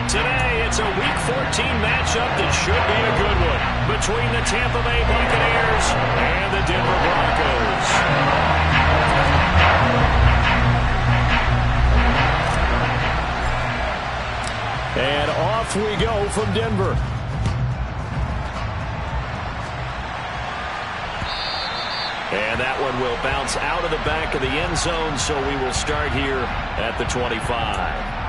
Today, it's a Week 14 matchup that should be a good one between the Tampa Bay Buccaneers and the Denver Broncos. And off we go from Denver. And that one will bounce out of the back of the end zone, so we will start here at the 25.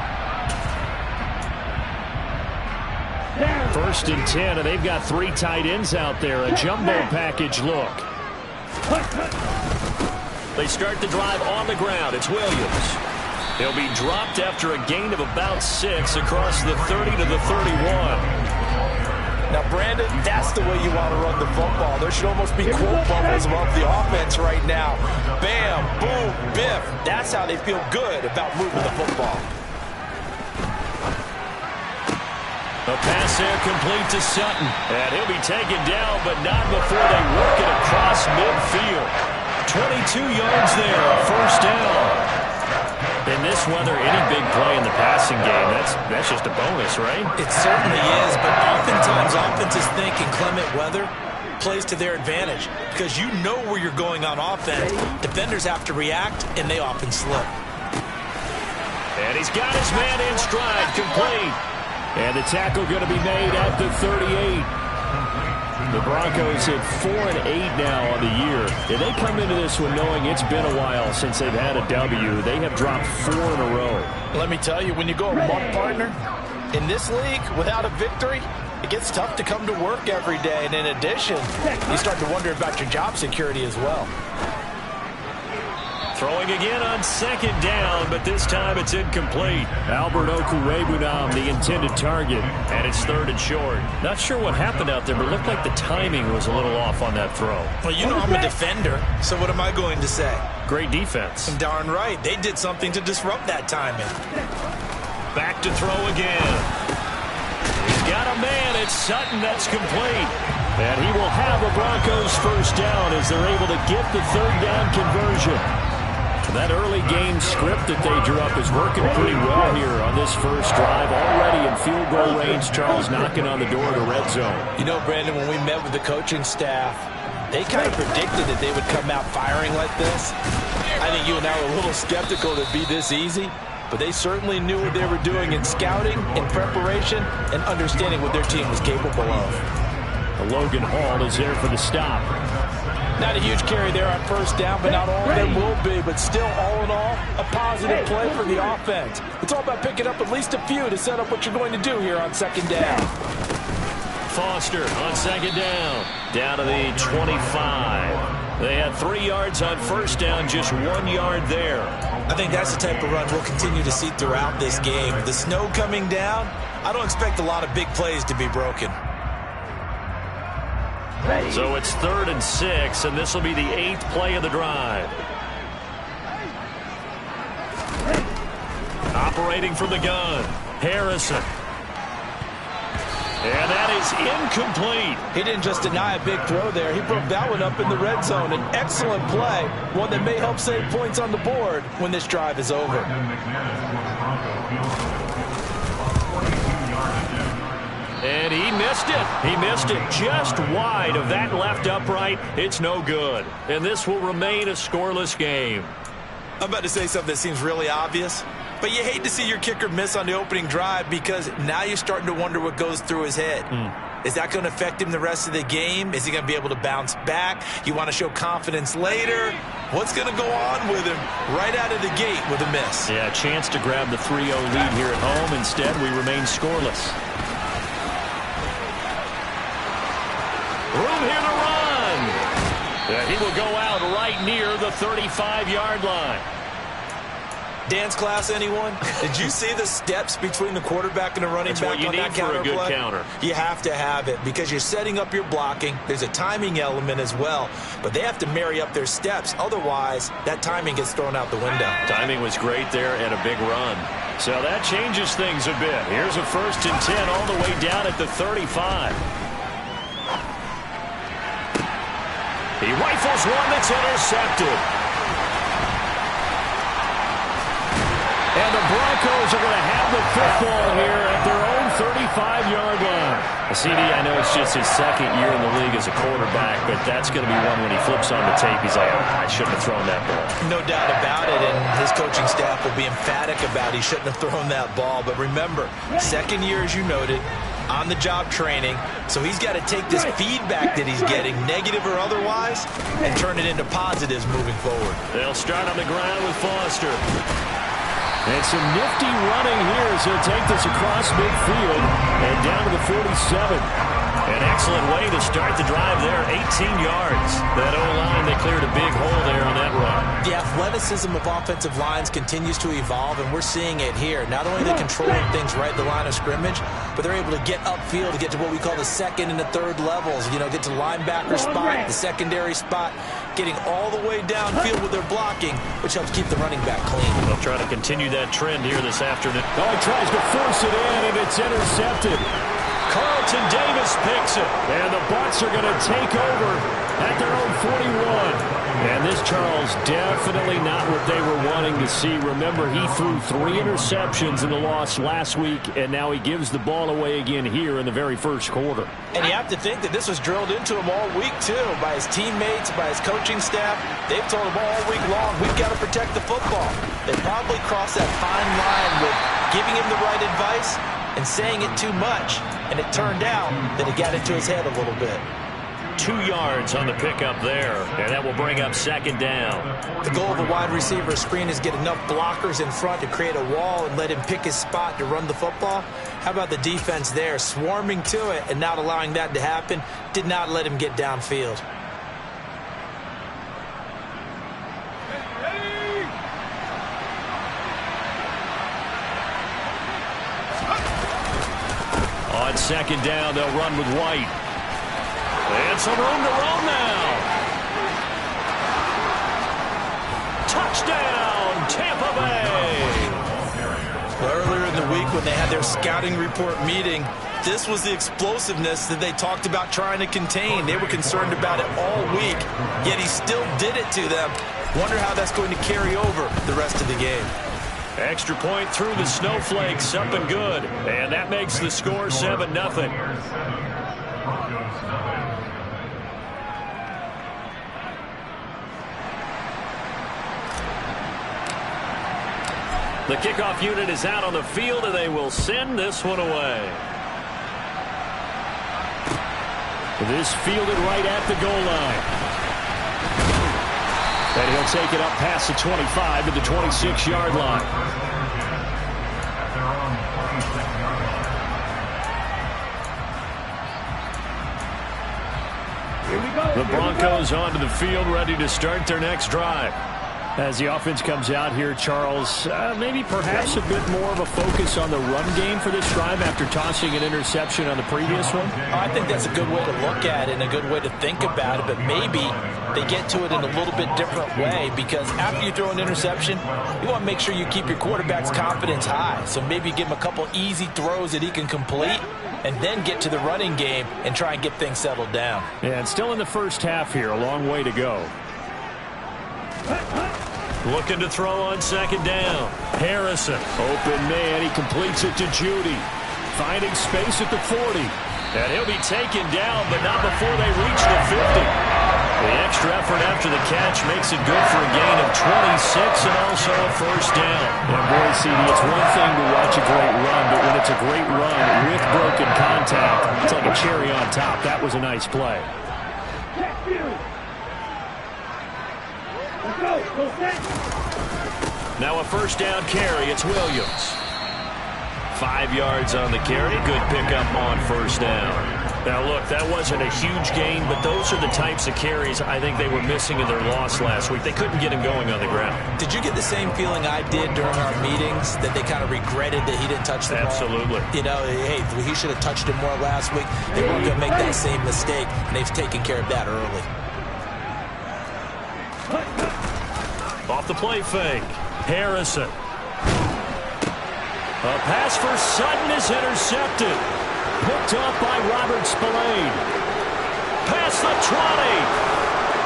First and 10, and they've got 3 tight ends out there. A jumbo package look. They start the drive on the ground. It's Williams. He'll be dropped after a gain of about 6 across the 30 to the 31. Now, Brandon, that's the way you want to run the football. There should almost be quote bubbles above the offense right now. Bam, boom, biff. That's how they feel good about moving the football. A pass there complete to Sutton. And he'll be taken down, but not before they work it across midfield. 22 yards there, first down. In this weather, any big play in the passing game, that's just a bonus, right? It certainly is, but oftentimes offenses think in clement weather plays to their advantage because you know where you're going on offense. Defenders have to react, and they often slip. And he's got his man in stride, complete. And the tackle going to be made at the 38. The Broncos at 4-8 now on the year. And they come into this one knowing it's been a while since they've had a W. They have dropped 4 in a row. Let me tell you, when you go a month partner, in this league, without a victory, it gets tough to come to work every day. And in addition, you start to wonder about your job security as well. Throwing again on second down, but this time it's incomplete. Albert Okwuegbunam, the intended target, and it's 3rd and short. Not sure what happened out there, but it looked like the timing was a little off on that throw. Well, you know I'm a defender, so what am I going to say? Great defense. Darn right. They did something to disrupt that timing. Back to throw again. He's got a man. It's Sutton. That's complete. And he will have a Broncos first down as they're able to get the 3rd down conversion. That early game script that they drew up is working pretty well here on this first drive. Already in field goal range, Charles knocking on the door of the red zone. You know, Brandon, when we met with the coaching staff, they kind of predicted that they would come out firing like this. I think you and I were a little skeptical that it'd be this easy, but they certainly knew what they were doing in scouting, in preparation, and understanding what their team was capable of. Logan Hall is there for the stop. Not a huge carry there on first down, but not all of them will be. But still, all in all, a positive play for the offense. It's all about picking up at least a few to set up what you're going to do here on second down. Foster on second down. Down to the 25. They had 3 yards on first down, just 1 yard there. I think that's the type of run we'll continue to see throughout this game. The snow coming down, I don't expect a lot of big plays to be broken. So it's 3rd and 6, and this will be the 8th play of the drive. Operating from the gun, Harrison. And that is incomplete. He didn't just deny a big throw there. He broke that one up in the red zone. An excellent play, one that may help save points on the board when this drive is over. And he missed it. He missed it just wide of that left upright. It's no good. And this will remain a scoreless game. I'm about to say something that seems really obvious, but you hate to see your kicker miss on the opening drive because now you're starting to wonder what goes through his head. Is that going to affect him the rest of the game? Is he going to be able to bounce back? You want to show confidence later? What's going to go on with him right out of the gate with a miss? Yeah, a chance to grab the 3-0 lead here at home. Instead, we remain scoreless. Room here to run. He will go out right near the 35-yard line. Dance class, anyone? Did you see the steps between the quarterback and the running back on that counter play? That's what you need for a good counter. You have to have it because you're setting up your blocking. There's a timing element as well, but they have to marry up their steps. Otherwise, that timing gets thrown out the window. Timing was great there and a big run. So that changes things a bit. Here's a 1st and 10 all the way down at the 35. He rifles one that's intercepted. And the Broncos are going to have the football here at their 25-yard line. CD, I know it's just his second year in the league as a quarterback, but that's going to be one when he flips on the tape, he's like, oh, I shouldn't have thrown that ball. No doubt about it, and his coaching staff will be emphatic about he shouldn't have thrown that ball. But remember, second year, as you noted, on-the-job training, so he's got to take this feedback that he's getting, negative or otherwise, and turn it into positives moving forward. They'll start on the ground with Foster. And some nifty running here as he'll take this across midfield and down to the 47. An excellent way to start the drive there, 18 yards. That O-line, they cleared a big hole there on that run. The athleticism of offensive lines continues to evolve, and we're seeing it here. Not only are they controlling things right at the line of scrimmage, but they're able to get upfield to get to what we call the second and the third levels. You know, get to linebacker spot, the secondary spot, getting all the way downfield with their blocking, which helps keep the running back clean. They'll try to continue that trend here this afternoon. Oh, he tries to force it in, and it's intercepted. Carlton Davis picks it. And the Bucs are going to take over at their own 41. And this, Charles, definitely not what they were wanting to see. Remember, he threw 3 interceptions in the loss last week, and now he gives the ball away again here in the very first quarter. And you have to think that this was drilled into him all week, too, by his teammates, by his coaching staff. They've told him all week long, we've got to protect the football. They probably crossed that fine line with giving him the right advice and saying it too much. And it turned out that it got into his head a little bit. 2 yards on the pickup there, and that will bring up second down. The goal of a wide receiver screen is get enough blockers in front to create a wall and let him pick his spot to run the football. How about the defense there, swarming to it and not allowing that to happen? Did not let him get downfield. On second down, they'll run with White. And some room to roam now. Touchdown, Tampa Bay. Well, earlier in the week when they had their scouting report meeting, this was the explosiveness that they talked about trying to contain. They were concerned about it all week, yet he still did it to them. Wonder how that's going to carry over the rest of the game. Extra point through the snowflakes, up and good. And that makes the score 7-0. The kickoff unit is out on the field, and they will send this one away. This fielded right at the goal line. And he'll take it up past the 25 to the 26-yard line. The Broncos onto the field, ready to start their next drive. As the offense comes out here, Charles, maybe perhaps a bit more of a focus on the run game for this drive after tossing an interception on the previous one? I think that's a good way to look at it and a good way to think about it, but maybe they get to it in a little bit different way, because after you throw an interception, you want to make sure you keep your quarterback's confidence high. So maybe give him a couple easy throws that he can complete and then get to the running game and try and get things settled down. Yeah, and still in the first half here, a long way to go. Looking to throw on second down. Harrison, open man, he completes it to Judy. Finding space at the 40. And he'll be taken down, but not before they reach the 50. The extra effort after the catch makes it good for a gain of 26 and also a first down. And boy, CD, it's one thing to watch a great run, but when it's a great run with broken contact, it's like a cherry on top. That was a nice play. Now a first down carry. It's Williams. 5 yards on the carry. Good pickup on first down. Now, look, that wasn't a huge gain, but those are the types of carries I think they were missing in their loss last week. They couldn't get him going on the ground. Did you get the same feeling I did during our meetings, that they kind of regretted that he didn't touch the ball? Absolutely. You know, hey, he should have touched it more last week. They weren't going to make that same mistake, and they've taken care of that early. Off the play fake. Harrison. A pass for Sutton is intercepted. Picked up by Robert Spillane. Past the 20.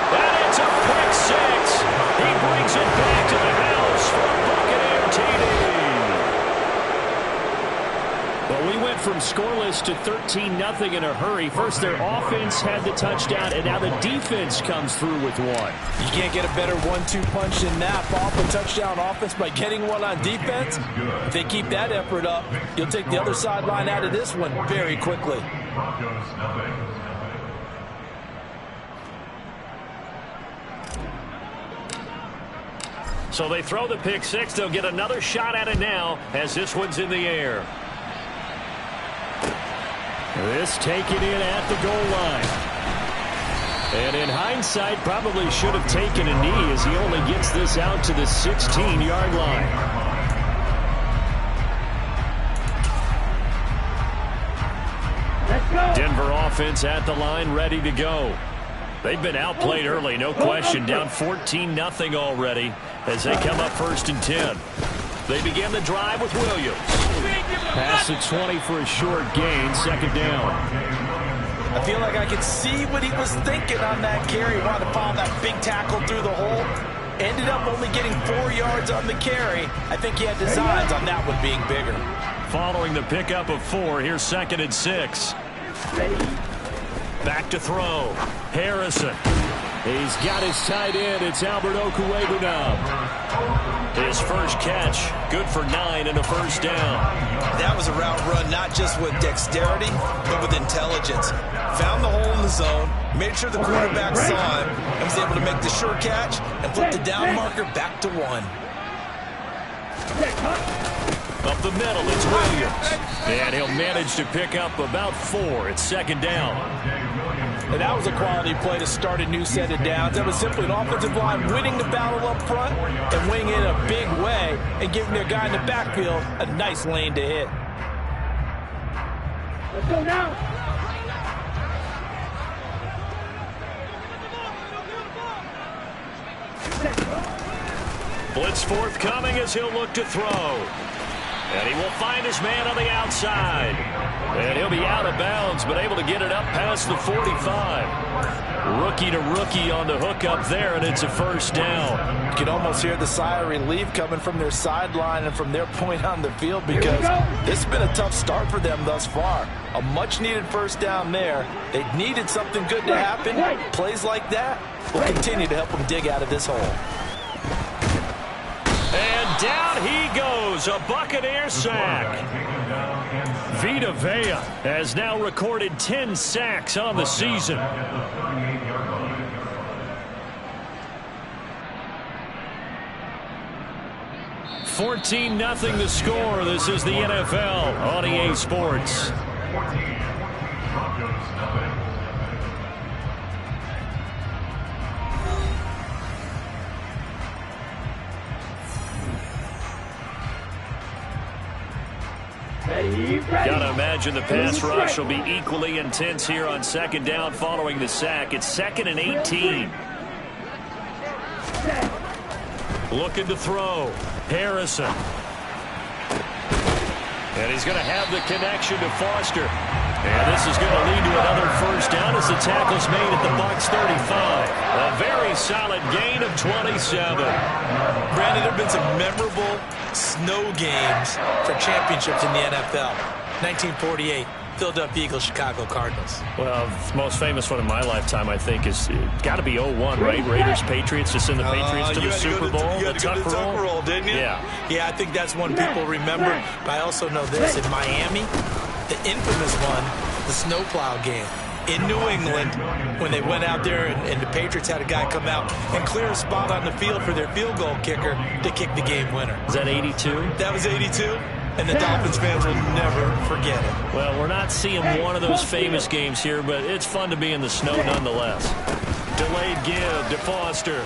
And it's a pick six. He brings it back to the house for a Buccaneer TD. The We went from scoreless to 13-0 in a hurry. First, their offense had the touchdown, and now the defense comes through with one. You can't get a better 1-2 punch than that. Off a touchdown offense by getting one on defense. If they keep that effort up, you'll take the other sideline out of this one very quickly. So they throw the pick six. They'll get another shot at it now as this one's in the air. This taken in at the goal line. And in hindsight, probably should have taken a knee as he only gets this out to the 16-yard line. Denver offense at the line, ready to go. They've been outplayed early, no question. Down 14-0 already as they come up 1st and 10. They begin the drive with Williams. Pass the 20 for a short gain, 2nd down. I feel like I could see what he was thinking on that carry. Wanted to follow that big tackle through the hole. Ended up only getting 4 yards on the carry. I think he had designs on that one being bigger. Following the pickup of 4, here's 2nd and 6. Back to throw. Harrison. He's got his tight end. It's Albert Okwuegbunam. His first catch, good for 9 and a 1st down. That was a route run, not just with dexterity, but with intelligence. Found the hole in the zone, made sure the quarterback saw him, and was able to make the sure catch and flip the down marker back to 1. Up the middle, it's Williams. And he'll manage to pick up about 4. It's 2nd down. And that was a quality play to start a new set of downs. That was simply an offensive line winning the battle up front and winning it in a big way and giving their guy in the backfield a nice lane to hit. Let's go now. Blitz forthcoming as he'll look to throw. And he will find his man on the outside. And he'll be out of bounds, but able to get it up past the 45. Rookie to rookie on the hook up there, and it's a 1st down. You can almost hear the sigh of relief coming from their sideline and from their point on the field because this has been a tough start for them thus far. A much-needed 1st down there. They needed something good to happen. Plays like that will continue to help them dig out of this hole. And down he goes, a Buccaneer sack. Vita Vea has now recorded 10 sacks on the season. $14-0 the score. This is the NFL on EA Sports. Gotta imagine the pass rush will be equally intense here on 2nd down following the sack. It's 2nd and 18. Looking to throw. Harrison. And he's going to have the connection to Foster. And this is going to lead to another 1st down as the tackle's made at the Bucs 35. A very solid gain of 27. Brandon, there have been some memorable snow games for championships in the NFL. 1948, Philadelphia Eagles, Chicago Cardinals. Well, the most famous one in my lifetime, I think, is got to be 01, right? Raiders, Patriots, to send the Patriots to the Super Bowl. You had to go to the Tuck roll, didn't you? Yeah, I think that's one people remember. But I also know this. In Miami, the infamous one, the snowplow game. In New England, when they went out there and the Patriots had a guy come out and clear a spot on the field for their field goal kicker to kick the game winner. Is that 82? That was 82, and the Dolphins fans will never forget it. Well, we're not seeing one of those famous games here, but it's fun to be in the snow nonetheless. Delayed give to Foster.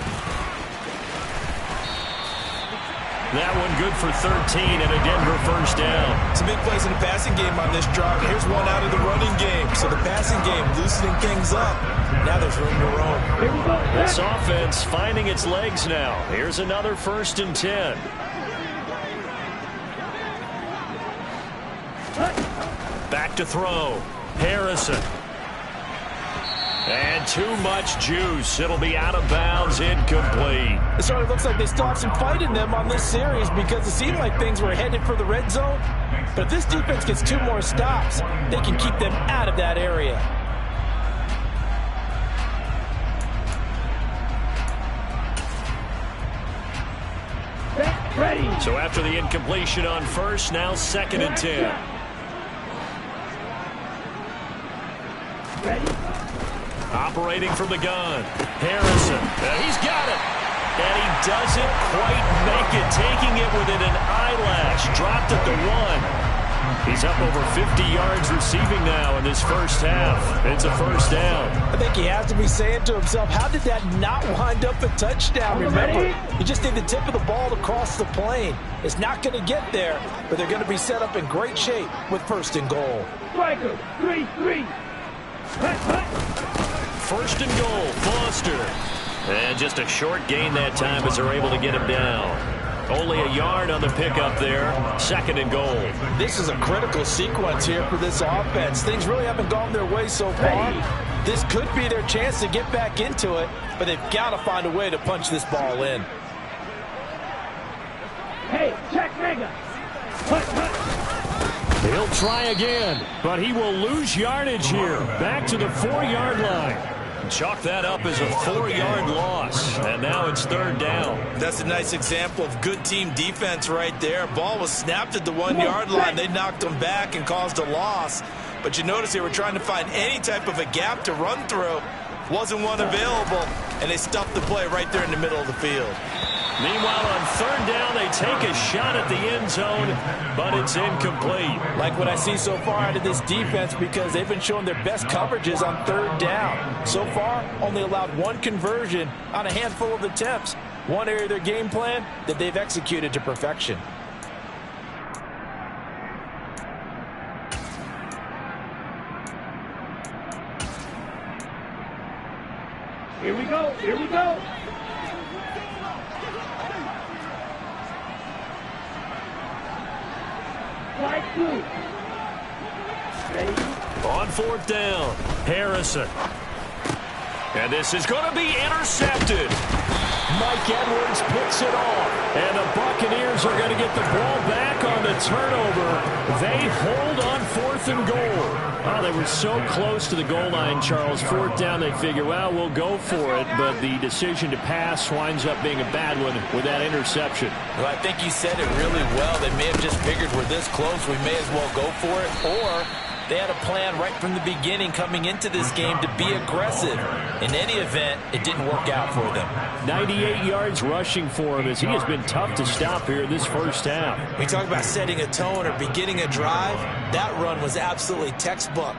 That one good for 13 and a Denver 1st down. Some big plays in the passing game on this drive. Here's one out of the running game. So the passing game loosening things up. Now there's room to roam. This offense finding its legs now. Here's another 1st and 10. Back to throw. Harrison. And too much juice. It'll be out of bounds, incomplete. It sort of looks like they still have some fight in them on this series because it seemed like things were headed for the red zone. But if this defense gets 2 more stops, they can keep them out of that area. Ready. So after the incompletion on first, now 2nd and 10. Ready. Operating from the gun. Harrison. He's got it. And he doesn't quite make it, taking it within an eyelash. Dropped at the 1. He's up over 50 yards receiving now in this first half. It's a first down. I think he has to be saying to himself, how did that not wind up a touchdown? Remember, you just need the tip of the ball to cross the plane. It's not going to get there, but they're going to be set up in great shape with 1st and goal. Striker, 3-3. First and goal, Foster. And just a short gain that time as they're able to get him down. Only a yard on the pickup there. 2nd and goal. This is a critical sequence here for this offense. Things really haven't gone their way so far. This could be their chance to get back into it, but they've got to find a way to punch this ball in. Hey, check mega. He'll try again, but he will lose yardage here. Back to the 4-yard line. Chalk that up as a 4-yard loss, and now it's 3rd down. That's a nice example of good team defense right there. Ball was snapped at the 1-yard line. They knocked him back and caused a loss. But you notice they were trying to find any type of a gap to run through. Wasn't one available, and they stuffed the play right there in the middle of the field. Meanwhile, on 3rd down, they take a shot at the end zone, but it's incomplete. Like what I see so far out of this defense, because they've been showing their best coverages on 3rd down. So far, only allowed 1 conversion on a handful of attempts. One area of their game plan that they've executed to perfection. Here we go, here we go. On 4th down, Harrison. And this is going to be intercepted. Mike Edwards picks it off. And the Buccaneers are going to get the ball back on the turnover. They hold on 4th and goal. Oh, they were so close to the goal line, Charles. 4th down, they figure, well, we'll go for it. But the decision to pass winds up being a bad one with that interception. Well, I think you said it really well. They may have just figured we're this close, we may as well go for it. Or they had a plan right from the beginning coming into this game to be aggressive. In any event, it didn't work out for them. 98 yards rushing for him as he has been tough to stop here in this first half. We talk about setting a tone or beginning a drive. That run was absolutely textbook.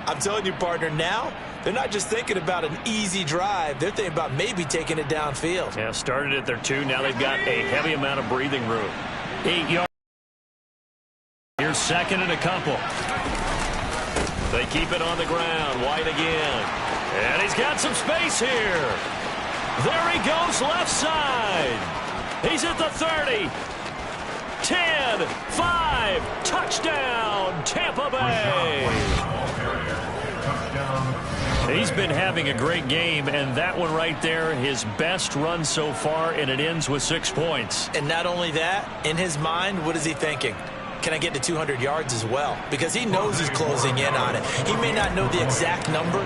I'm telling you, partner, now they're not just thinking about an easy drive. They're thinking about maybe taking it downfield. Yeah, started at their 2. Now they've got a heavy amount of breathing room. 8 yards. Here's 2nd and a couple. They keep it on the ground. White again. And he's got some space here. There he goes left side. He's at the 30. 10, 5, touchdown, Tampa Bay. He's been having a great game, and that one right there, his best run so far, and it ends with 6 points. And not only that, in his mind, what is he thinking? Can I get to 200 yards as well? Because he knows he's closing in on it. He may not know the exact number,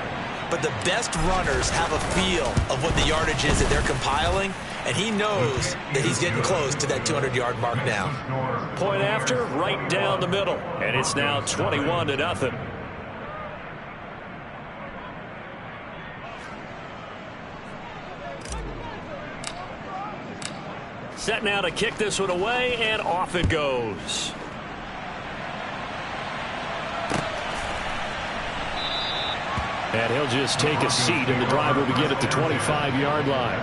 but the best runners have a feel of what the yardage is that they're compiling, and he knows that he's getting close to that 200-yard mark now. Point after, right down the middle, and it's now 21-0. Set now to kick this one away, and off it goes. And he'll just take a seat, and the drive will begin at the 25-yard line.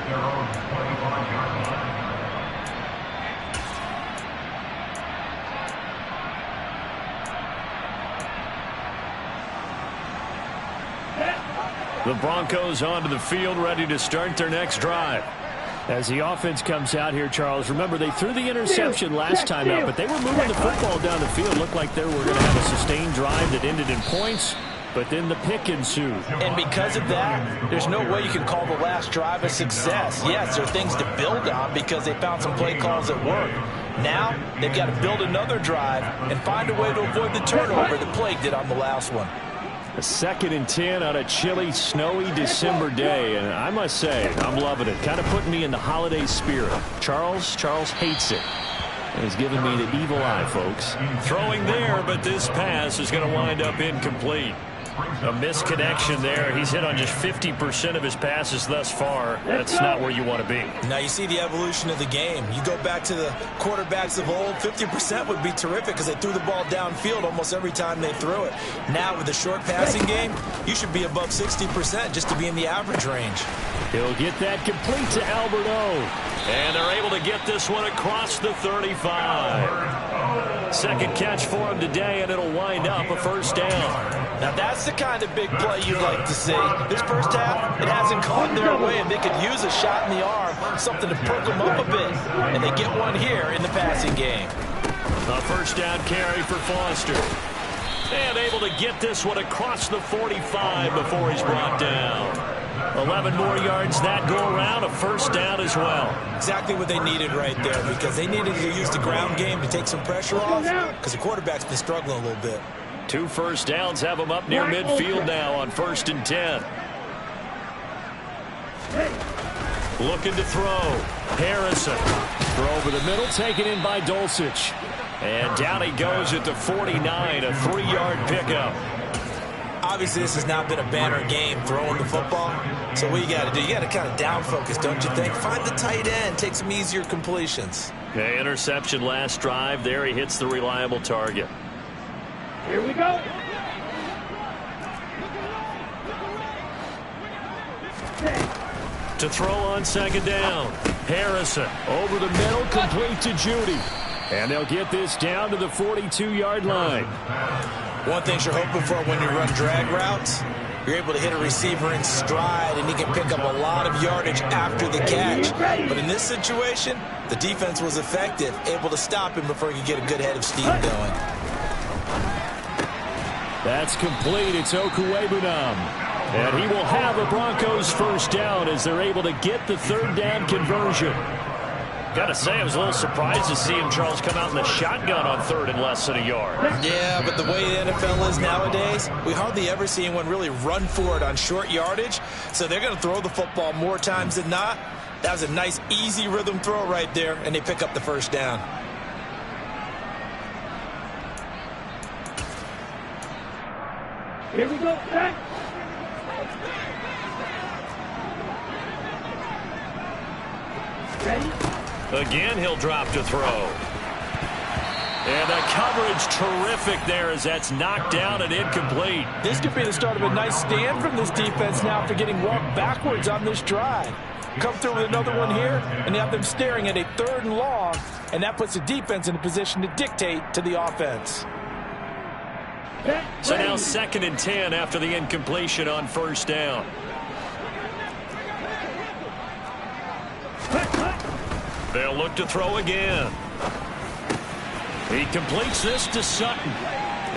The Broncos onto the field, ready to start their next drive. As the offense comes out here, Charles, remember they threw the interception last time out, but they were moving the football down the field. Looked like they were going to have a sustained drive that ended in points. But then the pick ensued. And because of that, there's no way you can call the last drive a success. Yes, there are things to build on because they found some play calls that work. Now they've got to build another drive and find a way to avoid the turnover that Plague did on the last one. A 2nd and 10 on a chilly, snowy December day, and I must say, I'm loving it. Kind of putting me in the holiday spirit. Charles hates it. And he's giving me the evil eye, folks. Throwing there, but this pass is going to wind up incomplete. A misconnection there. He's hit on just 50% of his passes thus far. That's not where you want to be. Now you see the evolution of the game. You go back to the quarterbacks of old, 50% would be terrific because they threw the ball downfield almost every time they threw it. Now with the short passing game, you should be above 60% just to be in the average range. He'll get that complete to Alberto. And they're able to get this one across the 35. Second catch for him today, and it'll wind up a first down. Now that's the kind of big play you'd like to see. This first half, it hasn't gone their way, and they could use a shot in the arm, something to perk them up a bit. And they get one here in the passing game. A first down carry for Foster. And able to get this one across the 45 before he's brought down. 11 more yards that go around, a first down as well. Exactly what they needed right there, because they needed to use the ground game to take some pressure off, because the quarterback's been struggling a little bit. 2 first downs have him up near midfield now on 1st and 10. Looking to throw. Harrison. Throw over the middle, taken in by Dulcich. And down he goes at the 49, a 3-yard pickup. Obviously, this has not been a banner game throwing the football. So what you got to do, you got to kind of down focus, don't you think? Find the tight end, take some easier completions. Okay, interception last drive. There he hits the reliable target. Here we go. To throw on 2nd down. Harrison over the middle, complete to Judy. And they'll get this down to the 42-yard line. One thing you're hoping for when you run drag routes, you're able to hit a receiver in stride, and he can pick up a lot of yardage after the catch. But in this situation, the defense was effective, able to stop him before he could get a good head of steam going. That's complete. It's Okuwebunam. And he will have a Broncos first down as they're able to get the 3rd down conversion. Got to say, I was a little surprised to see him, Charles, come out in the shotgun on 3rd and less than a yard. Yeah, but the way the NFL is nowadays, we hardly ever see anyone really run for it on short yardage. So they're going to throw the football more times than not. That was a nice, easy rhythm throw right there, and they pick up the first down. Here we go. Back. Ready? Again, he'll drop to throw. And the coverage terrific there as that's knocked down and incomplete. This could be the start of a nice stand from this defense now for getting walked backwards on this drive. Come through with another one here, and they have them staring at a 3rd and long, and that puts the defense in a position to dictate to the offense. So now 2nd and 10 after the incompletion on 1st down. They'll look to throw again. He completes this to Sutton.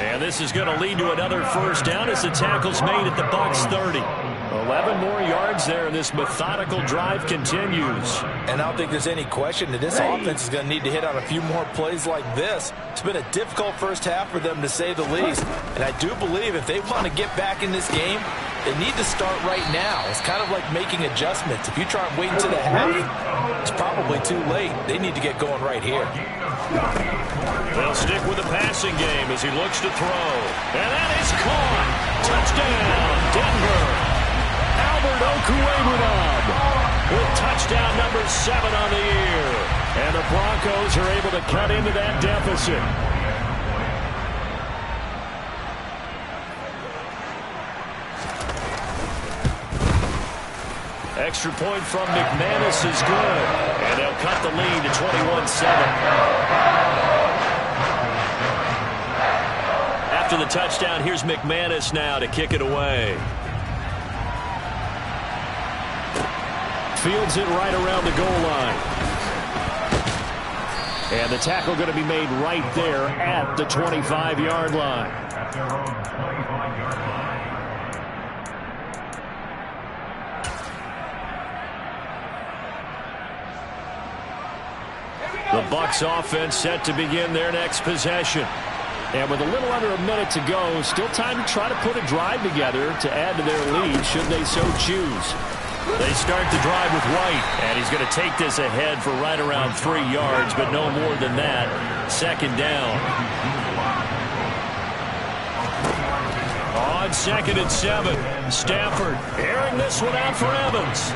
And this is going to lead to another first down as the tackle's made at the Bucs 30. 11 more yards there, and this methodical drive continues. And I don't think there's any question that this offense is going to need to hit on a few more plays like this. It's been a difficult first half for them, to say the least. And I do believe if they want to get back in this game, they need to start right now. It's kind of like making adjustments. If you try and wait until the half, it's probably too late. They need to get going right here. They'll stick with the passing game as he looks to throw. And that is caught. Touchdown, Denver. Albert Okuwebunam with touchdown number 7 on the year. And the Broncos are able to cut into that deficit. Extra point from McManus is good. And they'll cut the lead to 21-7. After the touchdown, here's McManus now to kick it away. Fields it right around the goal line. And the tackle going to be made right there at the 25-yard line. The Bucs offense set to begin their next possession. And with a little under a minute to go, still time to try to put a drive together to add to their lead should they so choose. They start the drive with White, and he's going to take this ahead for right around 3 yards, but no more than that. Second down. On 2nd and 7, Stafford airing this one out for Evans.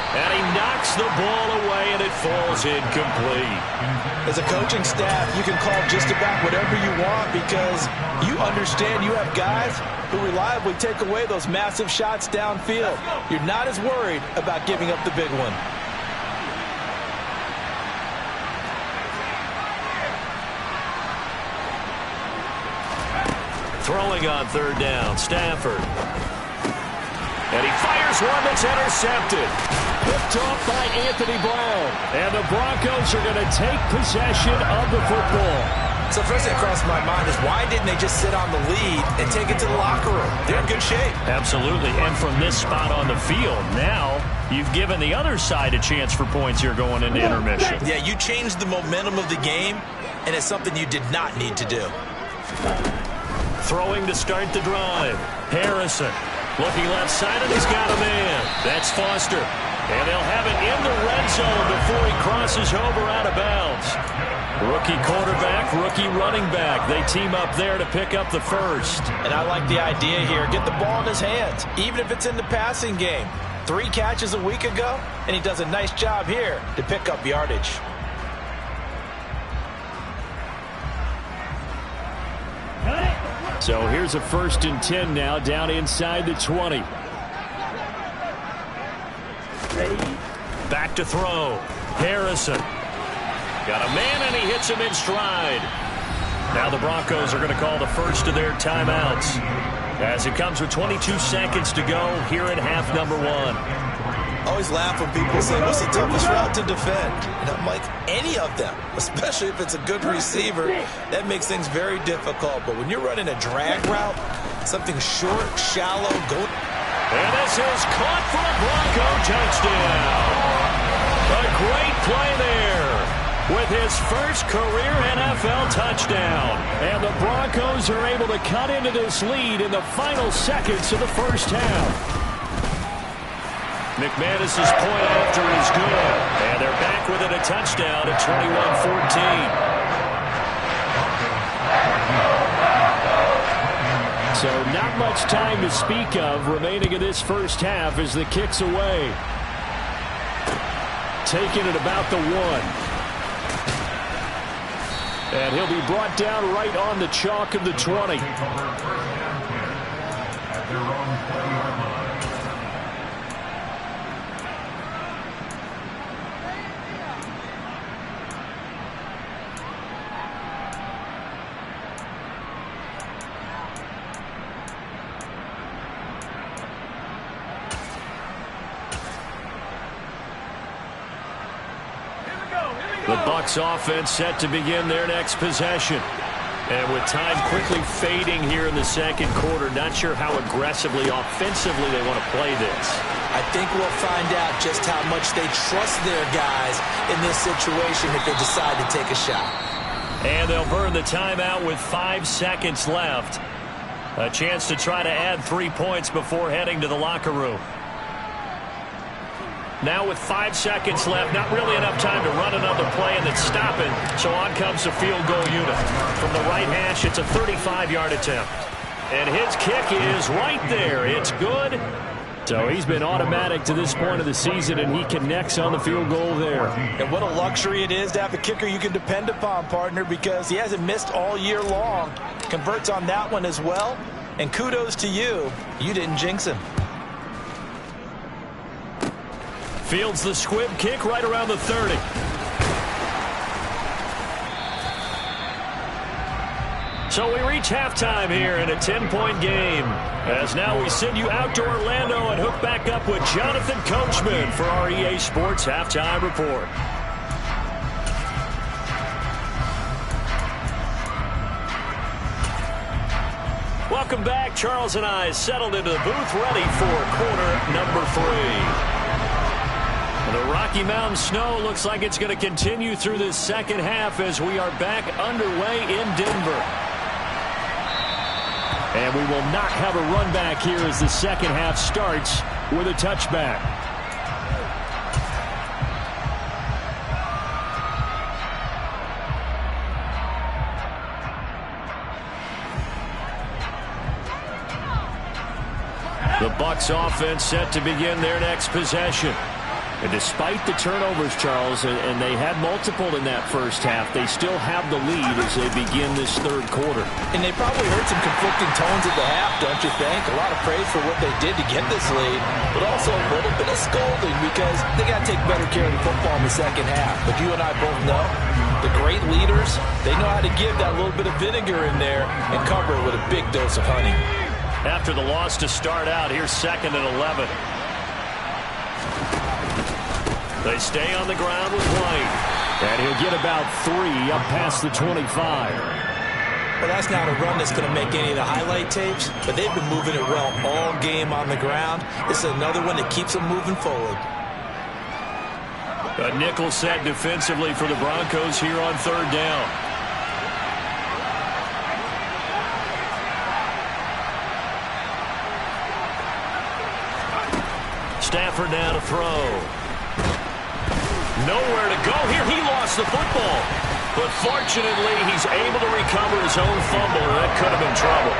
And he knocks the ball away, and it falls incomplete. As a coaching staff, you can call just about whatever you want because you understand you have guys who reliably take away those massive shots downfield. You're not as worried about giving up the big one. Throwing on 3rd down, Stafford. And he fires one that's intercepted. Picked off by Anthony Brown. And the Broncos are going to take possession of the football. So first thing that crossed my mind is why didn't they just sit on the lead and take it to the locker room? They're in good shape. Absolutely. And from this spot on the field, now you've given the other side a chance for points here going into intermission. Yeah, you changed the momentum of the game, and it's something you did not need to do. Throwing to start the drive. Harrison looking left side, and he's got a man. That's Foster. And they'll have it in the red zone before he crosses over out of bounds. Rookie quarterback, rookie running back. They team up there to pick up the first. And I like the idea here. Get the ball in his hands, even if it's in the passing game. 3 catches a week ago, and he does a nice job here to pick up yardage. So here's a 1st and 10 now, down inside the 20. Back to throw. Harrison. Got a man, and he hits him in stride. Now the Broncos are going to call the first of their timeouts as it comes with 22 seconds to go here at half number 1. I always laugh when people say, what's the toughest route to defend? And I'm like, any of them, especially if it's a good receiver. That makes things very difficult. But when you're running a drag route, something short, shallow, go. And this is caught for a Bronco touchdown. A great play there with his first career NFL touchdown. And the Broncos are able to cut into this lead in the final seconds of the first half. McManus's point after is good. And they're back within a touchdown at 21-14. So not much time to speak of remaining in this first half as the kick's away. Taking it about the 1. And he'll be brought down right on the chalk of the 20. The Bucs offense set to begin their next possession. And with time quickly fading here in the second quarter, not sure how aggressively, offensively they want to play this. I think we'll find out just how much they trust their guys in this situation if they decide to take a shot. And they'll burn the timeout with 5 seconds left. A chance to try to add 3 points before heading to the locker room. Now with 5 seconds left, not really enough time to run another play and then stop it. So on comes the field goal unit. From the right hash, it's a 35-yard attempt. And his kick is right there. It's good. So he's been automatic to this point of the season, and he connects on the field goal there. And what a luxury it is to have a kicker you can depend upon, partner, because he hasn't missed all year long. Converts on that one as well. And kudos to you. You didn't jinx him. Fields the squib kick right around the 30. So we reach halftime here in a 10-point game. As now we send you out to Orlando and hook back up with Jonathan Coachman for our EA Sports Halftime Report. Welcome back. Charles and I settled into the booth ready for quarter number 3. The Rocky Mountain snow looks like it's going to continue through this second half as we are back underway in Denver. And we will not have a run back here as the second half starts with a touchback. The Bucs offense set to begin their next possession. And despite the turnovers, Charles, and they had multiple in that first half, they still have the lead as they begin this third quarter. And they probably heard some conflicting tones at the half, don't you think? A lot of praise for what they did to get this lead, but also a little bit of scolding because they got to take better care of the football in the second half. But you and I both know the great leaders, they know how to give that little bit of vinegar in there and cover it with a big dose of honey. After the loss to start out, here's 2nd and 11. They stay on the ground with White. And he'll get about 3 up past the 25. Well, that's not a run that's going to make any of the highlight tapes, but they've been moving it well all game on the ground. This is another one that keeps them moving forward. A nickel set defensively for the Broncos here on 3rd down. Stafford now to throw. Nowhere to go here. He lost the football. But fortunately, he's able to recover his own fumble, and that could have been trouble.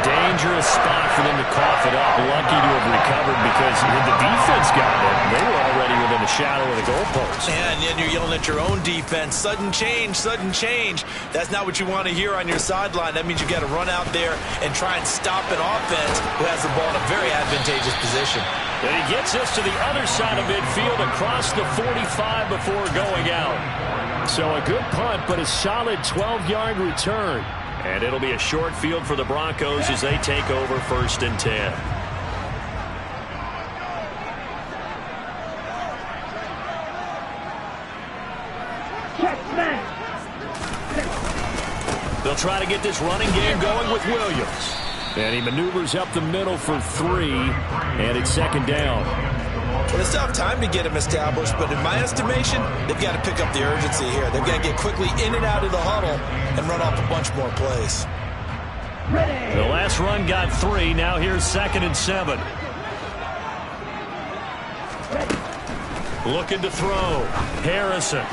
Dangerous spot for them to cough it up. Lucky to have recovered because when the defense got it, they were already within the shadow of the goalpost. And then you're yelling at your own defense. Sudden change, sudden change. That's not what you want to hear on your sideline. That means you got to run out there and try and stop an offense who has the ball in a very advantageous position. And he gets us to the other side of midfield across the 45 before going out. So a good punt, but a solid 12-yard return. And it'll be a short field for the Broncos as they take over 1st and 10. They'll try to get this running game going with Williams. And he maneuvers up the middle for 3, and it's 2nd down. Well, it's tough time to get him established, but in my estimation, they've got to pick up the urgency here. They've got to get quickly in and out of the huddle and run off a bunch more plays. The last run got 3. Now here's 2nd and 7. Looking to throw. Harrison.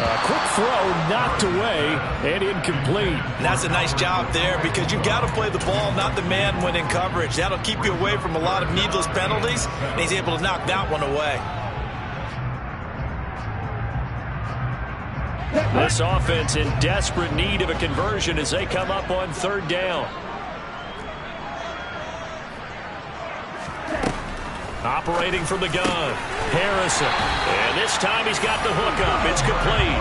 A quick throw knocked away and incomplete. And that's a nice job there because you've got to play the ball, not the man when in coverage. That'll keep you away from a lot of needless penalties, and he's able to knock that one away. This offense in desperate need of a conversion as they come up on 3rd down. Operating from the gun, Harrison. And this time he's got the hook up. It's complete.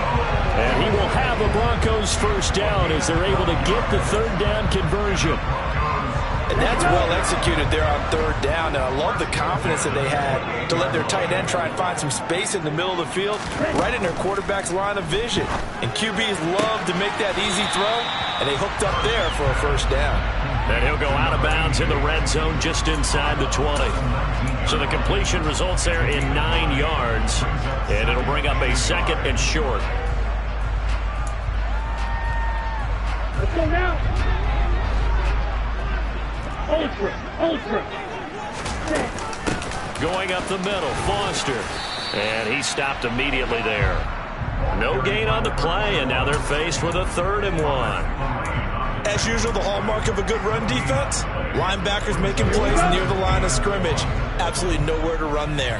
And he will have a Broncos 1st down as they're able to get the 3rd down conversion. And that's well executed there on 3rd down. And I love the confidence that they had to let their tight end try and find some space in the middle of the field, right in their quarterback's line of vision. And QBs love to make that easy throw, and they hooked up there for a 1st down. And he'll go out of bounds in the red zone just inside the 20. So the completion results there in 9 yards. And it'll bring up a 2nd and short. Let's go now. Ultra. Going up the middle, Foster. And he stopped immediately there. No gain on the play, and now they're faced with a 3rd and 1. As usual, the hallmark of a good run defense, linebackers making plays near the line of scrimmage. Absolutely nowhere to run there.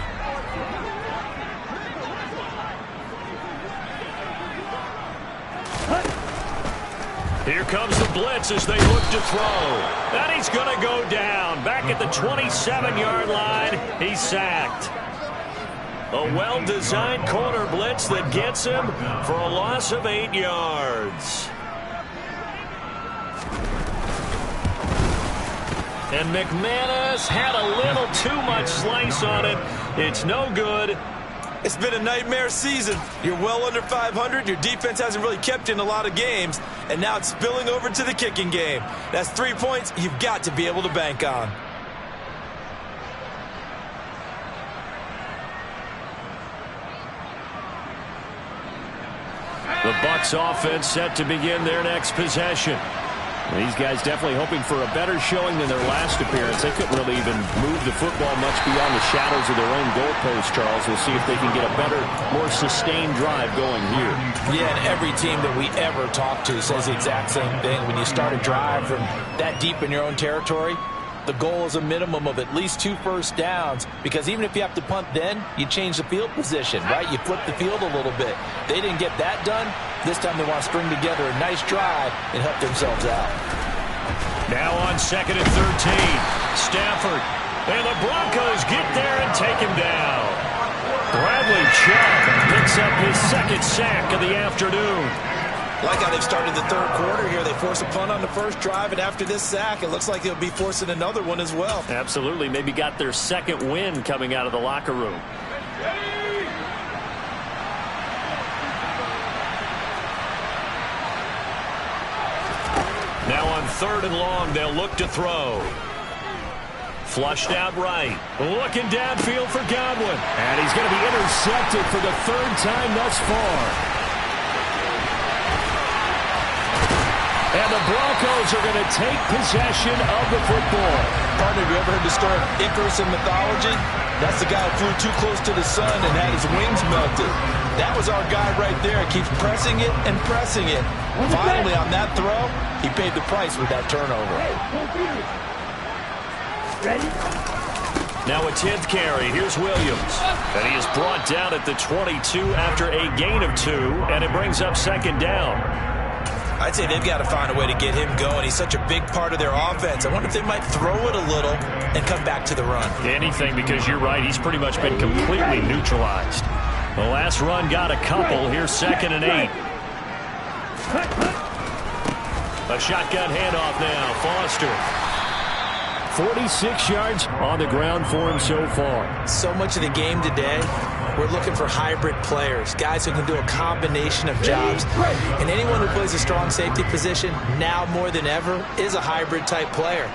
Here comes the blitz as they look to throw. And he's going to go down. Back at the 27-yard line, he's sacked. A well-designed corner blitz that gets him for a loss of 8 yards. And McManus had a little too much slice on it. It's no good. It's been a nightmare season. You're well under 500. Your defense hasn't really kept in a lot of games. And now it's spilling over to the kicking game. That's 3 points you've got to be able to bank on. Bucs offense set to begin their next possession. These guys definitely hoping for a better showing than their last appearance. They couldn't really even move the football much beyond the shadows of their own goalpost, Charles. We'll see if they can get a better, more sustained drive going here. Yeah, and every team that we ever talk to says the exact same thing. When you start a drive from that deep in your own territory, the goal is a minimum of at least 2 first downs, because even if you have to punt then, you change the field position, right? You flip the field a little bit. They didn't get that done. This time they want to string together a nice drive and help themselves out. Now on 2nd and 13, Stafford. And the Broncos get there and take him down. Bradley Chubb picks up his 2nd sack of the afternoon. Like how they've started the 3rd quarter here. They force a punt on the first drive, and after this sack, it looks like they'll be forcing another one as well. Absolutely. Maybe got their 2nd win coming out of the locker room. Now on 3rd and long, they'll look to throw. Flushed out right. Looking downfield for Godwin. And he's going to be intercepted for the 3rd time thus far. And the Broncos are going to take possession of the football. Partner, have you ever heard the story of Icarus in mythology? That's the guy who flew too close to the sun and had his wings melted. That was our guy right there. Keeps pressing it and pressing it. Finally, on that throw, he paid the price with that turnover. Ready? Now a 10th carry. Here's Williams. And he is brought down at the 22 after a gain of 2, and it brings up 2nd down. I'd say they've got to find a way to get him going. He's such a big part of their offense. I wonder if they might throw it a little and come back to the run. Anything, because you're right. He's pretty much been completely neutralized. The last run got a couple. Here's 2nd and 8. A shotgun handoff now. Foster. 46 yards on the ground for him so far. So much of the game today, we're looking for hybrid players, guys who can do a combination of jobs. And anyone who plays a strong safety position, now more than ever, is a hybrid-type player.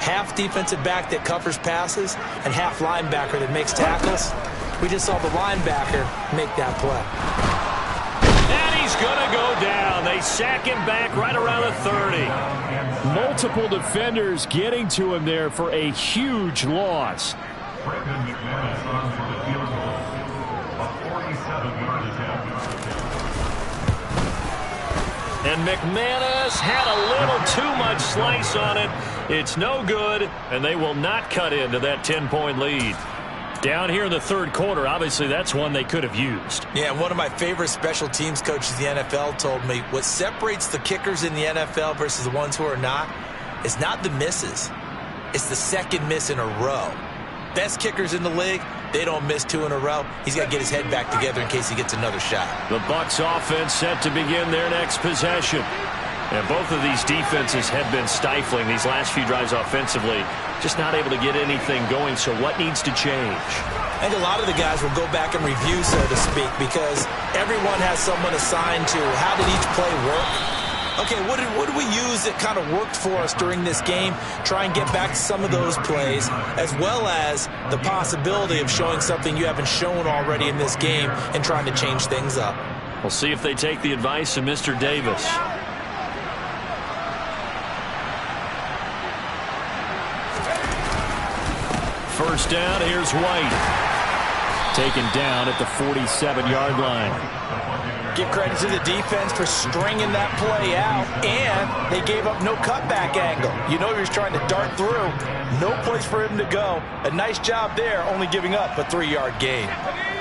Half defensive back that covers passes and half linebacker that makes tackles. We just saw the linebacker make that play. And he's going to go down. They sack him back right around the 30. Multiple defenders getting to him there for a huge loss. And McManus had a little too much slice on it. It's no good, and they will not cut into that 10-point lead. Down here in the 3rd quarter, obviously that's one they could have used. Yeah, one of my favorite special teams coaches in the NFL told me what separates the kickers in the NFL versus the ones who are not is not the misses. It's the 2nd miss in a row. Best kickers in the league, they don't miss 2 in a row. He's got to get his head back together in case he gets another shot. The Bucs offense set to begin their next possession. And both of these defenses have been stifling these last few drives offensively. Just not able to get anything going, so what needs to change? I think a lot of the guys will go back and review, so to speak, because everyone has someone assigned to how did each play work. Okay, what did we use that kind of worked for us during this game? Try and get back to some of those plays, as well as the possibility of showing something you haven't shown already in this game and trying to change things up. We'll see if they take the advice of Mr. Davis. First down, here's White. Taken down at the 47-yard line. Give credit to the defense for stringing that play out, and they gave up no cutback angle. You know he was trying to dart through. No place for him to go. A nice job there, only giving up a 3-yard gain.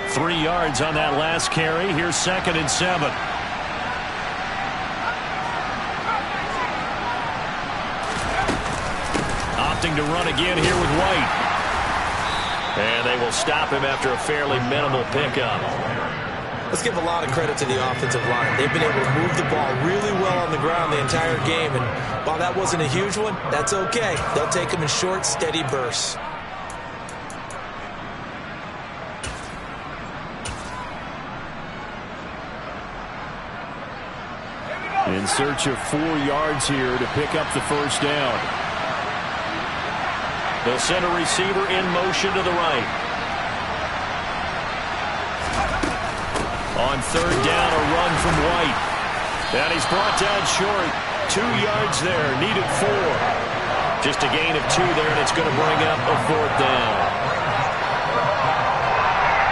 3 yards on that last carry. Here's 2nd and 7. Opting to run again here with White. And they will stop him after a fairly minimal pickup. Let's give a lot of credit to the offensive line. They've been able to move the ball really well on the ground the entire game. And while that wasn't a huge one, that's okay. They'll take them in short, steady bursts. In search of 4 yards here to pick up the first down. They'll send a receiver in motion to the right. On 3rd down, a run from White. And he's brought down short. 2 yards there. Needed 4. Just a gain of 2 there, and it's going to bring up a 4th down.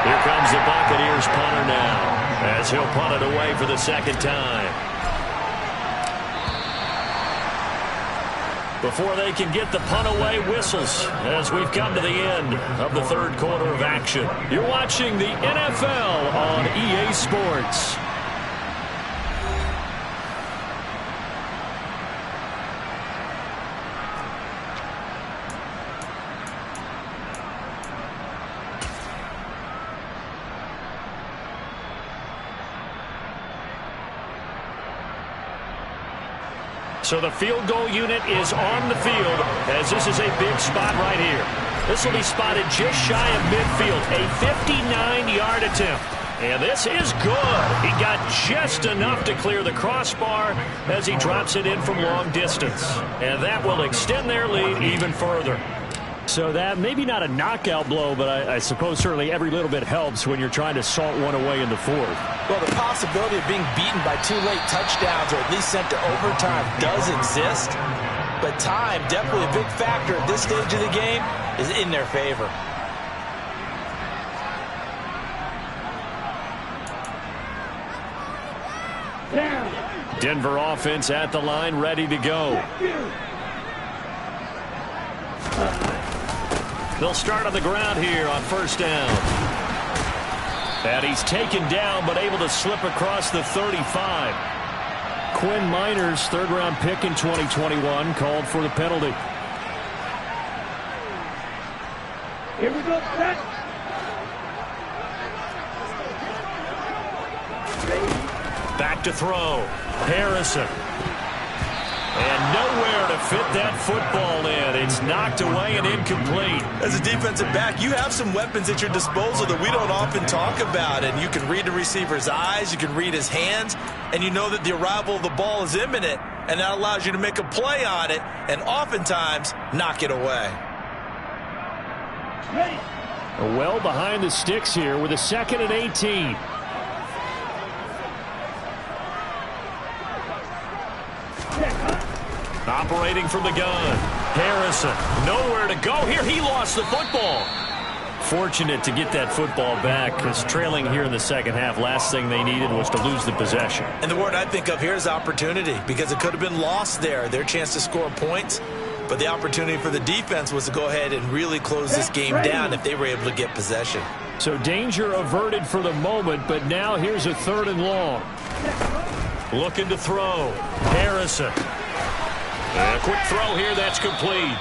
Here comes the Buccaneers punter now, as he'll punt it away for the 2nd time. Before they can get the punt away, whistles as we've come to the end of the 3rd quarter of action. You're watching the NFL on EA Sports. So the field goal unit is on the field, as this is a big spot right here. This will be spotted just shy of midfield, a 59-yard attempt. And this is good. He got just enough to clear the crossbar as he drops it in from long distance. And that will extend their lead even further. So that maybe not a knockout blow, but I suppose certainly every little bit helps when you're trying to salt one away in the 4th. Well, the possibility of being beaten by 2 late touchdowns or at least sent to overtime does exist. But time, definitely a big factor at this stage of the game, is in their favor. Denver offense at the line, ready to go. They'll start on the ground here on 1st down. And he's taken down, but able to slip across the 35. Quinn Miners, 3rd-round pick in 2021, called for the penalty. Here we go, set. Back to throw. Harrison. And nowhere to fit that football in. It's knocked away and incomplete. As a defensive back, you have some weapons at your disposal that we don't often talk about. And you can read the receiver's eyes, you can read his hands, and you know that the arrival of the ball is imminent. And that allows you to make a play on it and oftentimes knock it away. Well behind the sticks here with a 2nd and 18. Operating from the gun. Harrison, nowhere to go here. He lost the football. Fortunate to get that football back, because trailing here in the 2nd half, last thing they needed was to lose the possession. And the word I think of here is opportunity, because it could have been lost there, their chance to score points. But the opportunity for the defense was to go ahead and really close this game down if they were able to get possession. So danger averted for the moment, but now here's a 3rd and long. Looking to throw. Harrison. A quick throw here, that's complete.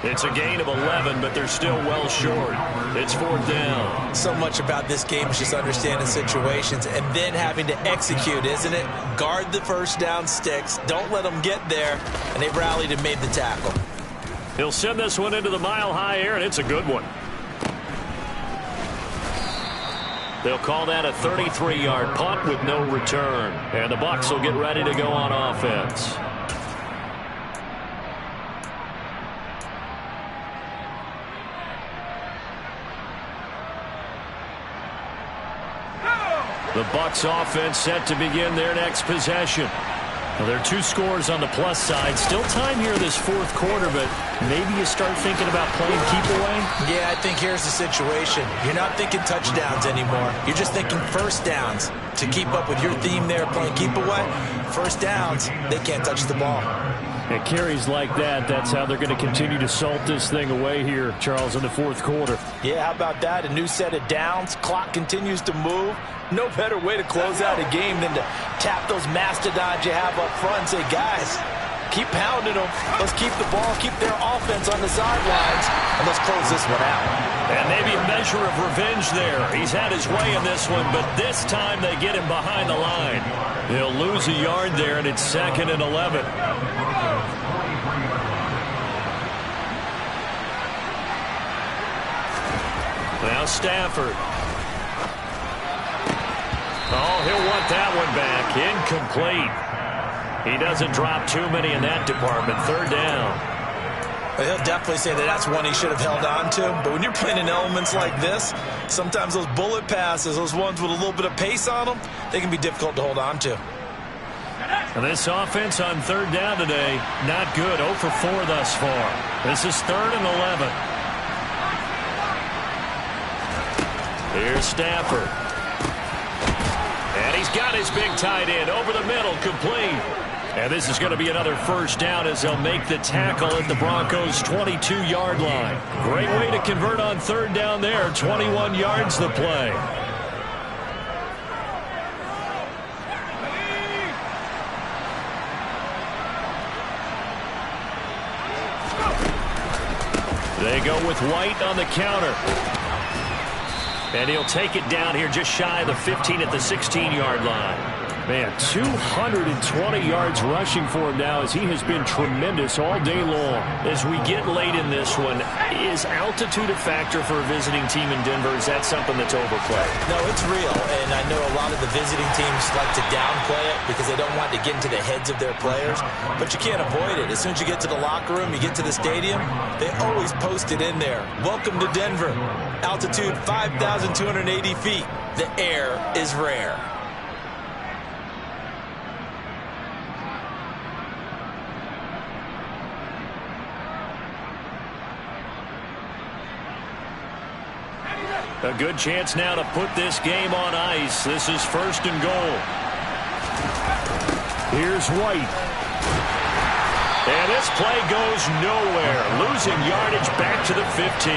It's a gain of 11, but they're still well short. It's 4th down. So much about this game is just understanding situations and then having to execute, isn't it? Guard the 1st down sticks. Don't let them get there. And they rallied and made the tackle. He'll send this one into the mile-high air, and it's a good one. They'll call that a 33-yard punt with no return. And the Bucs will get ready to go on offense. The Bucs offense set to begin their next possession. Well, there are 2 scores on the plus side. Still time here this 4th quarter, but maybe you start thinking about playing keep away? Yeah, I think here's the situation. You're not thinking touchdowns anymore. You're just thinking 1st downs. To keep up with your theme there, playing keep away, 1st downs, they can't touch the ball. And carries like that, that's how they're going to continue to salt this thing away here, Charles, in the 4th quarter. Yeah, how about that? A new set of downs. Clock continues to move. No better way to close out a game than to tap those mastodons you have up front and say, guys, keep pounding them. Let's keep the ball, keep their offense on the sidelines, and let's close this one out. And maybe a measure of revenge there. He's had his way in this one, but this time they get him behind the line. He'll lose a yard there, and it's 2nd and 11. Now Stafford. Oh, he'll want that one back. Incomplete. He doesn't drop too many in that department. 3rd down. He'll definitely say that that's one he should have held on to. But when you're playing in elements like this, sometimes those bullet passes, those ones with a little bit of pace on them, they can be difficult to hold on to. And this offense on third down today, not good. 0 for 4 thus far. This is 3rd and 11. Here's Stafford. And he's got his big tight end over the middle, complete. And this is going to be another first down as they'll make the tackle at the Broncos' 22-yard line. Great way to convert on third down there. 21 yards the play. They go with White on the counter. And he'll take it down here just shy of the 15 at the 16-yard line. Man, 220 yards rushing for him now as he has been tremendous all day long. As we get late in this one, is altitude a factor for a visiting team in Denver? Is that something that's overplayed? No, it's real, and I know a lot of the visiting teams like to downplay it because they don't want to get into the heads of their players, but you can't avoid it. As soon as you get to the locker room, you get to the stadium, they always post it in there. Welcome to Denver. Altitude 5,280 feet. The air is rare. A good chance now to put this game on ice. This is 1st and goal. Here's White. And this play goes nowhere. Losing yardage back to the 15.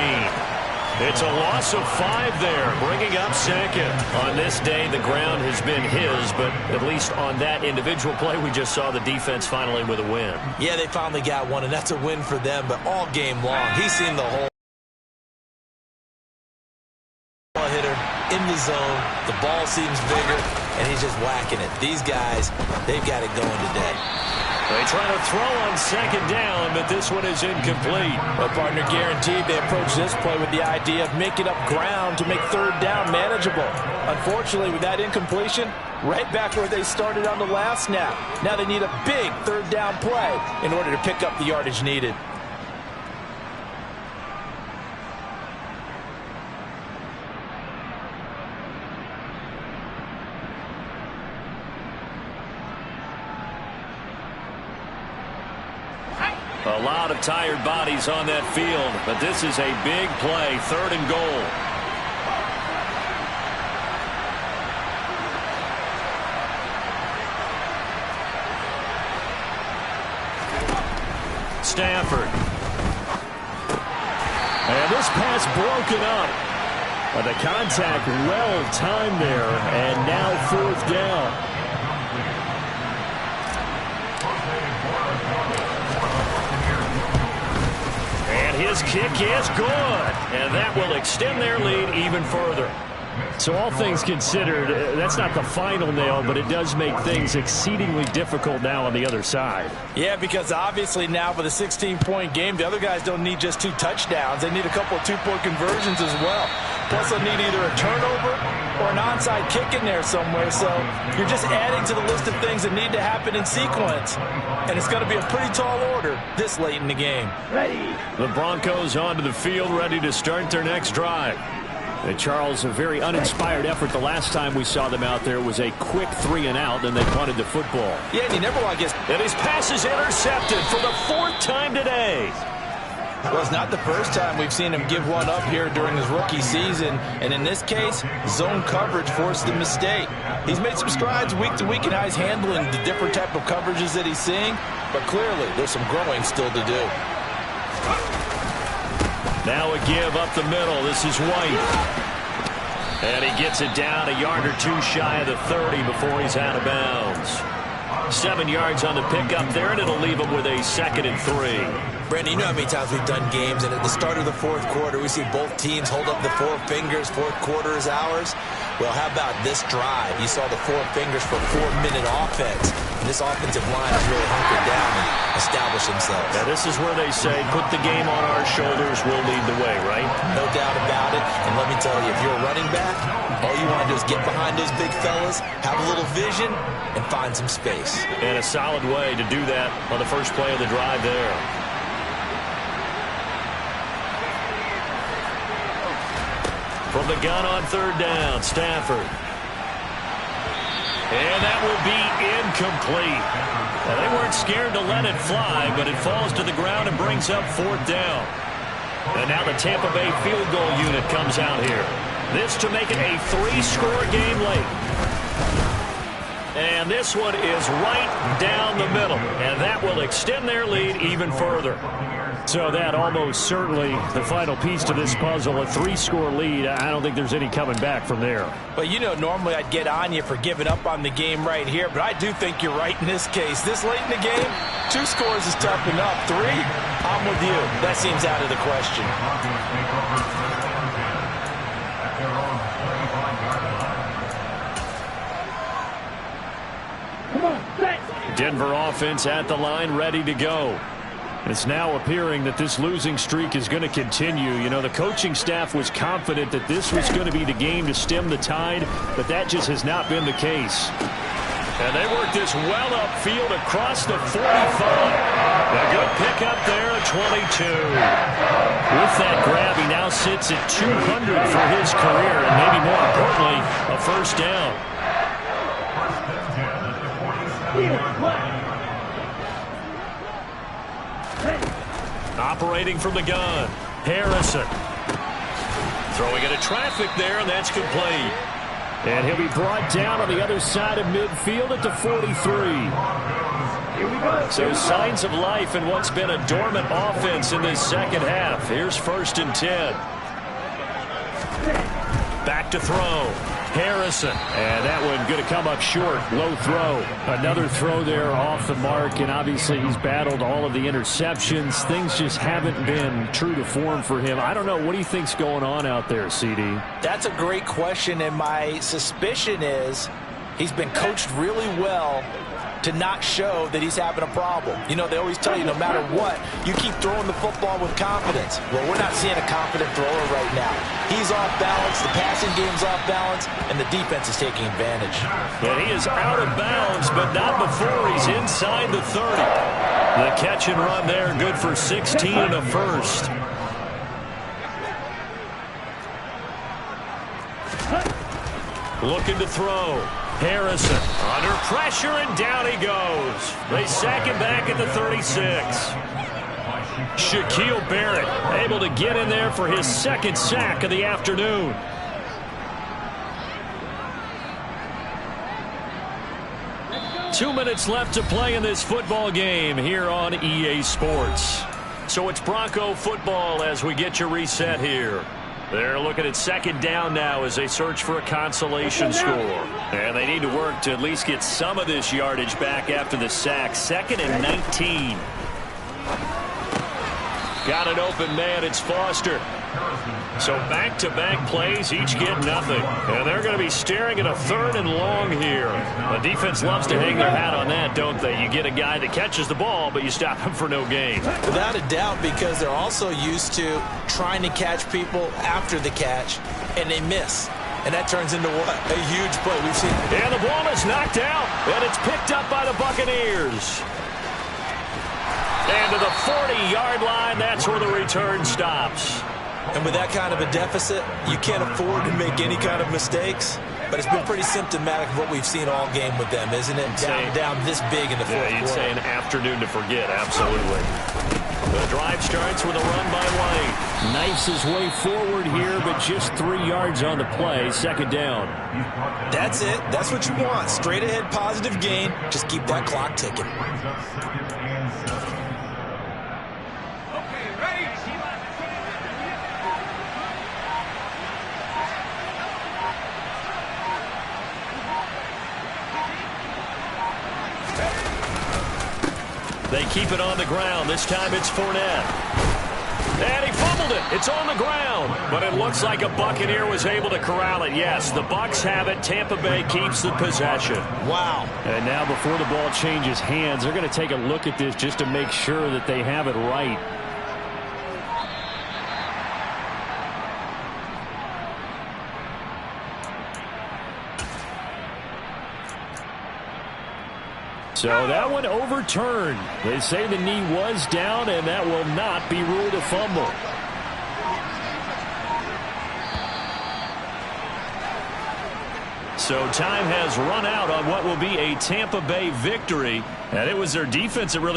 It's a loss of 5 there, bringing up 2nd. On this day, the ground has been his, but at least on that individual play, we just saw the defense finally with a win. Yeah, they finally got one, and that's a win for them, but all game long, he's seen the whole hitter in the zone. The ball seems bigger, and he's just whacking it. These guys, they've got it going today. They try to throw on 2nd down, but this one is incomplete. Well, partner, guaranteed they approach this play with the idea of making up ground to make 3rd down manageable. Unfortunately, with that incompletion, right back where they started on the last snap. Now they need a big 3rd down play in order to pick up the yardage needed. A lot of tired bodies on that field, but this is a big play, 3rd and goal. Stafford. And this pass broken up. But the contact well timed there, and now 4th down. His kick is good, and that will extend their lead even further. So all things considered, that's not the final nail, but it does make things exceedingly difficult now on the other side. Yeah, because obviously now with a 16-point game, the other guys don't need just 2 touchdowns. They need a couple of 2-point conversions as well. Plus, they'll need either a turnover or an onside kick in there somewhere. So you're just adding to the list of things that need to happen in sequence. And it's going to be a pretty tall order this late in the game. Ready. The Broncos onto the field, ready to start their next drive. Charles, a very uninspired effort the last time we saw them out there. Was a quick 3 and out, and they punted the football. Yeah, and you never want to get... And his pass is intercepted for the 4th time today. Well, it's not the first time we've seen him give one up here during his rookie season. And in this case, zone coverage forced the mistake. He's made some strides week to week in how he's handling the different type of coverages that he's seeing. But clearly, there's some growing still to do. Now a give up the middle. This is White. And he gets it down a yard or 2 shy of the 30 before he's out of bounds. 7 yards on the pickup there, and it'll leave him with a 2nd and 3. Brandon, you know how many times we've done games, and at the start of the 4th quarter, we see both teams hold up the 4 fingers, 4th quarter is ours. Well, how about this drive? You saw the 4 fingers for 4-minute offense. And this offensive line has really hunkered down and established themselves. Now, this is where they say, put the game on our shoulders, we'll lead the way, right? No doubt about it. And let me tell you, if you're a running back, all you want to do is get behind those big fellas, have a little vision, and find some space. And a solid way to do that on the first play of the drive there. From the gun on 3rd down, Stafford. And that will be incomplete. Now, they weren't scared to let it fly, but it falls to the ground and brings up 4th down. And now the Tampa Bay field goal unit comes out here. This to make it a 3-score game late. And this one is right down the middle. And that will extend their lead even further. So that almost certainly the final piece to this puzzle, a 3-score lead. I don't think there's any coming back from there. Well, you know, normally I'd get on you for giving up on the game right here, but I do think you're right in this case. This late in the game, 2 scores is tough enough. 3, I'm with you. That seems out of the question. Denver offense at the line, ready to go. It's now appearing that this losing streak is going to continue. You know, the coaching staff was confident that this was going to be the game to stem the tide, but that just has not been the case. And they work this well upfield across the 45. A good pickup there at 22. With that grab, he now sits at 200 for his career, and maybe more importantly, a 1st down. Operating from the gun, Harrison. Throwing into traffic there, and that's complete. And he'll be brought down on the other side of midfield at the 43. Here we go. So signs of life in what's been a dormant offense in this second half. Here's 1st and 10. Back to throw. Harrison. And that one going to come up short. Low throw. Another throw there off the mark. And obviously he's battled all of the interceptions. Things just haven't been true to form for him. I don't know. What do you think's going on out there, CD? That's a great question. And my suspicion is he's been coached really well to not show that he's having a problem. You know, they always tell you no matter what, you keep throwing the football with confidence. Well, we're not seeing a confident thrower right now. He's off balance, the passing game's off balance, and the defense is taking advantage. And he is out of bounds, but not before he's inside the 30. The catch and run there, good for 16 and a 1st. Looking to throw. Harrison under pressure, and down he goes. They sack him back at the 36. Shaquille Barrett able to get in there for his 2nd sack of the afternoon. Two minutes left to play in this football game here on EA Sports. So it's Bronco football as we get you reset here. They're looking at 2nd down now as they search for a consolation score. And they need to work to at least get some of this yardage back after the sack. 2nd and 19. Got an open man. It's Foster. So back-to-back plays, each get nothing. And they're going to be staring at a 3rd and long here. The defense loves to hang their hat on that, don't they? You get a guy that catches the ball, but you stop him for no gain. Without a doubt, because they're also used to trying to catch people after the catch, and they miss. And that turns into what? A huge play. We've seen. And the ball is knocked out, and it's picked up by the Buccaneers. And to the 40-yard line, that's where the return stops. And with that kind of a deficit, you can't afford to make any kind of mistakes. But it's been pretty symptomatic of what we've seen all game with them, isn't it? Down this big in the fourth quarter. Yeah, you'd say an afternoon to forget, absolutely. The drive starts with a run by White. Knifes his way forward here, but just 3 yards on the play. 2nd down. That's it. That's what you want. Straight ahead, positive gain. Just keep that clock ticking. They keep it on the ground. This time it's Fournette. And he fumbled it. It's on the ground. But it looks like a Buccaneer was able to corral it. Yes, the Bucs have it. Tampa Bay keeps the possession. Wow. And now before the ball changes hands, they're going to take a look at this just to make sure that they have it right. So that one overturned. They say the knee was down, and that will not be ruled a fumble. So time has run out on what will be a Tampa Bay victory. And it was their defense that really